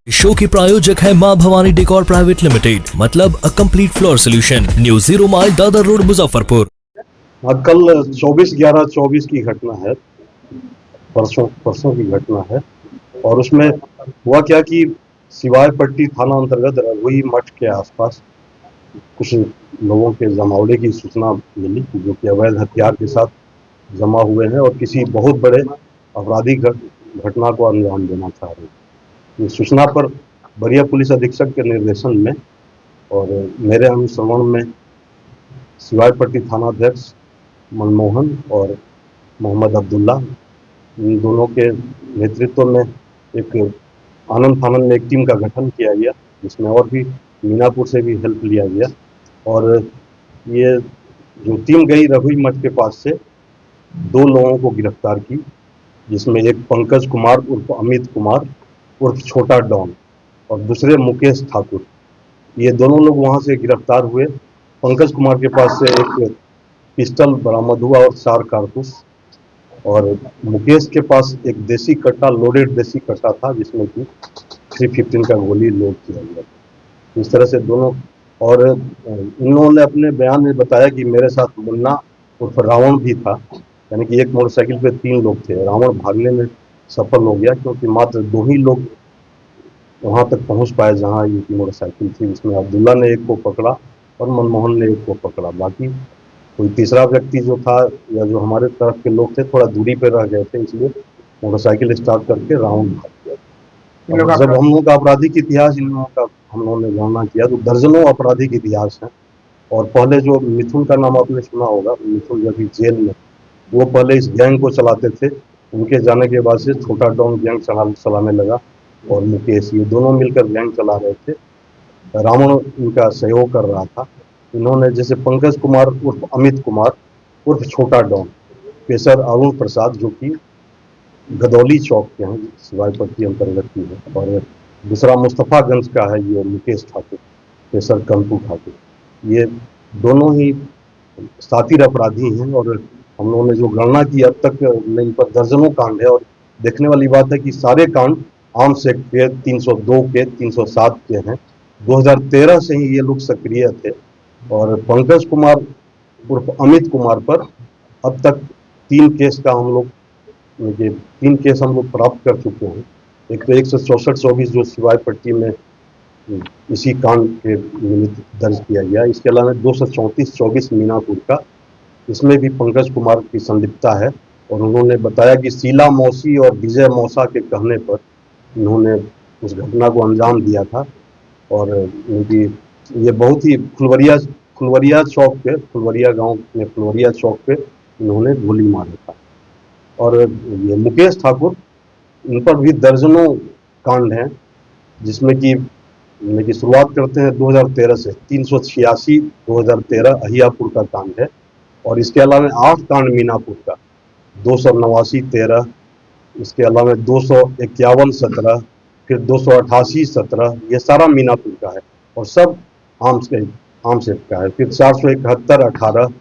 Show की प्रायोजक है मां भवानी डेकोर प्राइवेट लिमिटेड, मतलब a complete floor solution, new 0 mile Dadar road Muzaffarpur. कल 24/11/24 की घटना है। परसों की घटना है और उसमें हुआ क्या कि सिवाय पट्टी थाना अंतर्गत रघुई मठ के आसपास कुछ लोगों के जमावड़े की सूचना मिली जो कि अवैध हथियार के साथ जमा हुए हैं और किसी बहुत बड़े आपराधिक घटना को अंजाम देना चाह रहे हैं। इस सूचना पर बरिया पुलिस अधीक्षक के निर्देशन में और मेरे अनुश्रवण में सिवाय पट्टी थानाध्यक्ष मनमोहन और मोहम्मद अब्दुल्ला, इन दोनों के नेतृत्व में एक आनंद फानंद में एक टीम का गठन किया गया, जिसमें और भी मीनापुर से भी हेल्प लिया गया और ये जो टीम गई रघुई मठ के पास से 2 लोगों को गिरफ्तार की, जिसमें एक पंकज कुमार उर्फ अमित कुमार उर्फ छोटा डॉन और दूसरे मुकेश ठाकुर। ये दोनों लोग वहां से गिरफ्तार हुए। पंकज कुमार के पास से एक पिस्टल बरामद हुआ और 4 कारतूस, और मुकेश के पास एक देसी कट्टा, लोडेड देसी कट्टा था जिसमें कि 315 का गोली लोड किया गया। इस तरह से दोनों, और इन्होंने अपने बयान में बताया कि मेरे साथ मुन्ना उर्फ रावण भी था, यानी कि एक मोटरसाइकिल पे 3 लोग थे। रावण भागने में सफल हो गया क्योंकि मात्र 2 ही लोग वहां तक पहुंच पाए जहां इनकी मोटरसाइकिल थी। इसमें अब्दुल्ला ने एक को पकड़ा और मनमोहन ने एक को पकड़ा। बाकी कोई तीसरा व्यक्ति जो था या जो हमारे तरफ के लोग थे थोड़ा दूरी पर रह गए थे, इसलिए मोटरसाइकिल स्टार्ट करके राउंड भाग गया। जब हम लोगों का आपराधिक इतिहास इन लोगों का हम लोगों ने गणना किया तो दर्जनों आपराधिक इतिहास है। और पहले जो मिथुन का नाम आपने सुना होगा, मिथुन जब जेल में, वो पहले इस गैंग को चलाते थे। उनके जाने के बाद से छोटा डॉन गैंग चलाने लगा और मुकेश, ये दोनों मिलकर गैंग चला रहे थे। रावण इनका सहयोग कर रहा था। इन्होंने जैसे पंकज कुमार उर्फ अमित कुमार उर्फ छोटा डॉन, पेशर अरुण प्रसाद जो कि गदौली चौक के हैं, सिवाय पट्टी अंतर्गत की है, और दूसरा मुस्तफागंज का है ये मुकेश ठाकुर, पेशर कंटू ठाकुर। ये दोनों ही सातिर अपराधी हैं और हम लोगों ने जो गणना की अब तक इन पर दर्जनों कांड है। और देखने वाली बात है कि सारे कांड आर्म्स एक्ट के 302 के 307 के हैं। 2013 से ही ये लोग सक्रिय थे और पंकज कुमार उर्फ अमित कुमार पर अब तक 3 केस का हम लोग 3 केस हम लोग प्राप्त कर चुके हैं। एक तो 164-24 जो सिवाय पट्टी में इसी कांड के निमित्त दर्ज किया गया। इसके अलावा 234-24 मीनापुर का, इसमें भी पंकज कुमार की संलिप्तता है और उन्होंने बताया कि शीला मौसी और विजय मौसा के कहने पर उन्होंने उस घटना को अंजाम दिया था। और उनकी ये बहुत ही फुलवरिया चौक पे, फुलवरिया गांव में फुलवरिया चौक पे इन्होंने गोली मारा था। और ये मुकेश ठाकुर, इन पर भी दर्जनों कांड हैं, जिसमें कि शुरुआत करते हैं 2013 से। 386 2013 अहियापुर का कांड है और इसके अलावा 8 कांड मीनापुर का, 289 13, इसके अलावा 251 17, फिर 288 17, ये सारा मीनापुर का है और सब आर्म्स एक्ट का है। फिर 471 18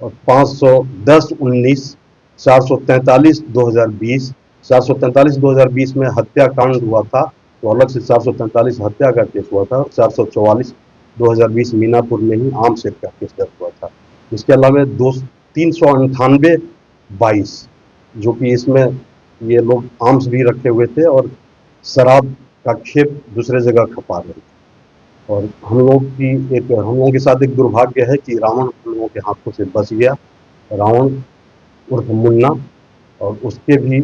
और 510 19, 443 2020, 443 2020 में हत्याकांड हुआ था तो अलग से 443 हत्या का केस हुआ था। 444 2020 मीनापुर में ही आर्म्स एक्ट का केस दर्ज हुआ था। इसके अलावा 398 22, जो कि इसमें ये लोग आर्म्स भी रखे हुए थे और शराब का खेप दूसरे जगह खपा रहे थे। और हम लोगों के साथ एक दुर्भाग्य है कि रावण हम लोगों के हाथों से बच गया। रावण उर्फ मुन्ना, और उसके भी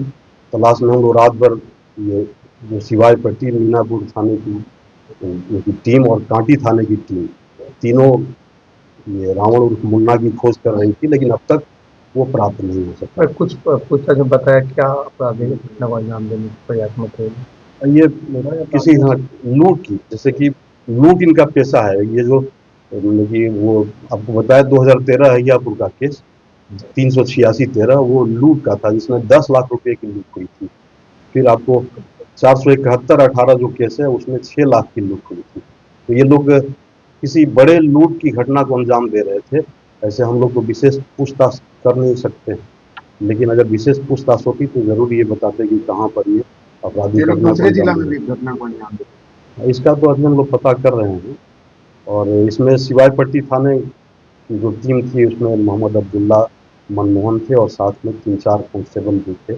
तलाश में हम लोग रात भर ये जो सिवाय पट्टी मीनापुर थाने की टीम और कांटी थाने की टीम, तीनों ये रावण उर्फ मुन्ना की खोज कर रही थी, लेकिन अब तक वो प्राप्त नहीं हो सका। कुछ बताया क्या अपराधी घटना को अंजाम देने के प्रयास में थे? ये किसी लूट की, जैसे कि लूट इनका पेशा है। ये जो कि वो आपको बताया 2013 अहियापुर का केस 386 13 वो लूट का था, जिसमें 10 लाख रुपए की लूट हुई थी। फिर आपको 471 18 जो केस है उसमें 6 लाख की लूट हुई थी। तो ये लोग किसी बड़े लूट की घटना को अंजाम दे रहे थे। ऐसे हम लोग को विशेष पूछताछ कर नहीं सकते, लेकिन अगर विशेष पूछताछ होती तो जरूर ये बताते कि कहाँ पर ये अपराधी ये लोग घटना को दूसरे जिला अंजाम में दिए। भी घटना को अंजाम देते इसका तो अभी हम लोग पता कर रहे हैं और इसमें सिवायपट्टी थाने की जो टीम थी उसमें मोहम्मद अब्दुल्ला मनमोहन थे और साथ में 3-4 कांस्टेबल भी थे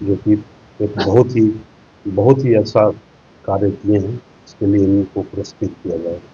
जो कि एक बहुत ही अच्छा कार्य किए हैं। इसके लिए इनको पुरस्कृत किया जाएगा।